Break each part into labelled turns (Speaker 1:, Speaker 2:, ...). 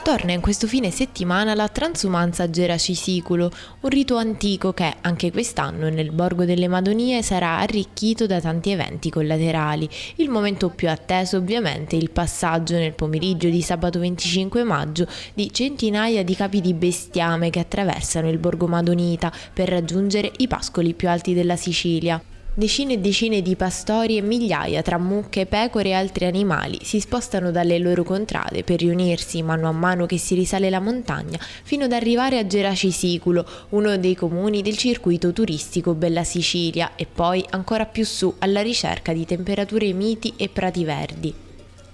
Speaker 1: Torna in questo fine settimana la transumanza Geraci Siculo, un rito antico che, anche quest'anno, nel Borgo delle Madonie sarà arricchito da tanti eventi collaterali. Il momento più atteso ovviamente è il passaggio nel pomeriggio di sabato 25 maggio di centinaia di capi di bestiame che attraversano il Borgo Madonita per raggiungere i pascoli più alti della Sicilia. Decine e decine di pastori e migliaia tra mucche, pecore e altri animali si spostano dalle loro contrade per riunirsi mano a mano che si risale la montagna fino ad arrivare a Geraci Siculo, uno dei comuni del circuito turistico Bella Sicilia, e poi ancora più su alla ricerca di temperature miti e prati verdi.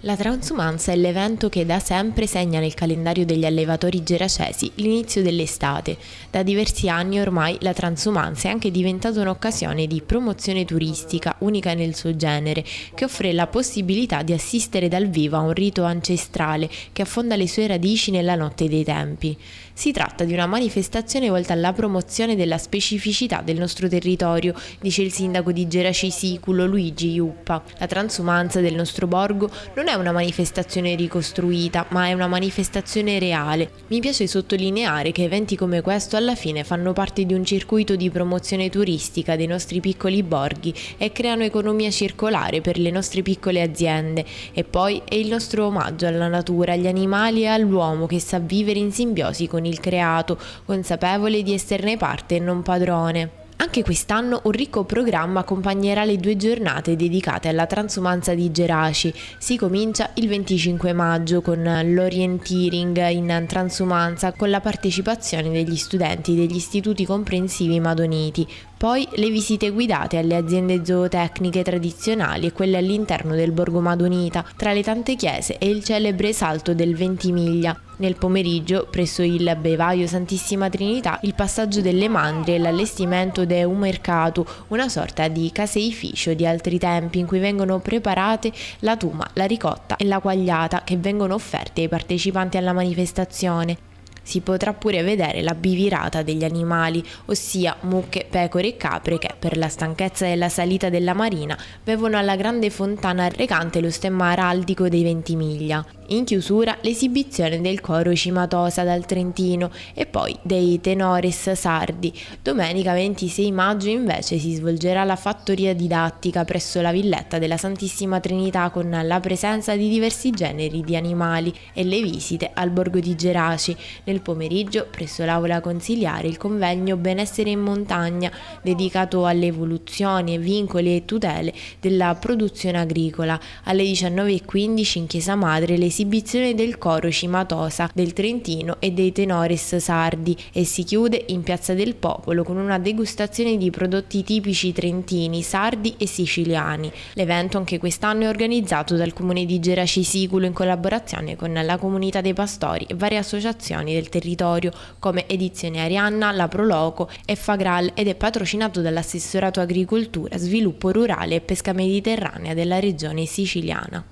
Speaker 1: La transumanza è l'evento che da sempre segna nel calendario degli allevatori geracesi l'inizio dell'estate. Da diversi anni ormai la transumanza è anche diventata un'occasione di promozione turistica unica nel suo genere, che offre la possibilità di assistere dal vivo a un rito ancestrale che affonda le sue radici nella notte dei tempi. Si tratta di una manifestazione volta alla promozione della specificità del nostro territorio, dice il sindaco di Geraci Siculo Luigi Iuppa. La transumanza del nostro borgo non è una manifestazione ricostruita, ma è una manifestazione reale. Mi piace sottolineare che eventi come questo alla fine fanno parte di un circuito di promozione turistica dei nostri piccoli borghi e creano economia circolare per le nostre piccole aziende. E poi è il nostro omaggio alla natura, agli animali e all'uomo che sa vivere in simbiosi con il creato, consapevole di esserne parte e non padrone. Anche quest'anno un ricco programma accompagnerà le 2 giornate dedicate alla transumanza di Geraci. Si comincia il 25 maggio con l'orienteering in transumanza con la partecipazione degli studenti degli istituti comprensivi madoniti. Poi le visite guidate alle aziende zootecniche tradizionali e quelle all'interno del Borgo Madonita, tra le tante chiese e il celebre salto del Ventimiglia. Nel pomeriggio, presso il Bevaio Santissima Trinità, il passaggio delle mandrie e l'allestimento de un mercato, una sorta di caseificio di altri tempi in cui vengono preparate la tuma, la ricotta e la quagliata che vengono offerte ai partecipanti alla manifestazione. Si potrà pure vedere la bivirata degli animali, ossia mucche, pecore e capre che, per la stanchezza della salita della Marina, bevono alla grande fontana recante lo stemma araldico dei Ventimiglia. In chiusura l'esibizione del coro Cimatosa dal Trentino e poi dei tenores sardi. Domenica 26 maggio invece si svolgerà la fattoria didattica presso la villetta della Santissima Trinità con la presenza di diversi generi di animali e le visite al borgo di Geraci. Nel pomeriggio, presso l'aula consiliare, il convegno Benessere in montagna, dedicato alle evoluzioni, vincoli e tutele della produzione agricola. Alle 19:15 in Chiesa Madre l'esibizione del coro Cimatosa del Trentino e dei tenores sardi e si chiude in Piazza del Popolo con una degustazione di prodotti tipici trentini, sardi e siciliani. L'evento anche quest'anno è organizzato dal comune di Geraci Siculo in collaborazione con la comunità dei pastori e varie associazioni del territorio come Edizione Arianna, la Proloco e Fagral ed è patrocinato dall'Assessorato Agricoltura, Sviluppo Rurale e Pesca Mediterranea della regione siciliana.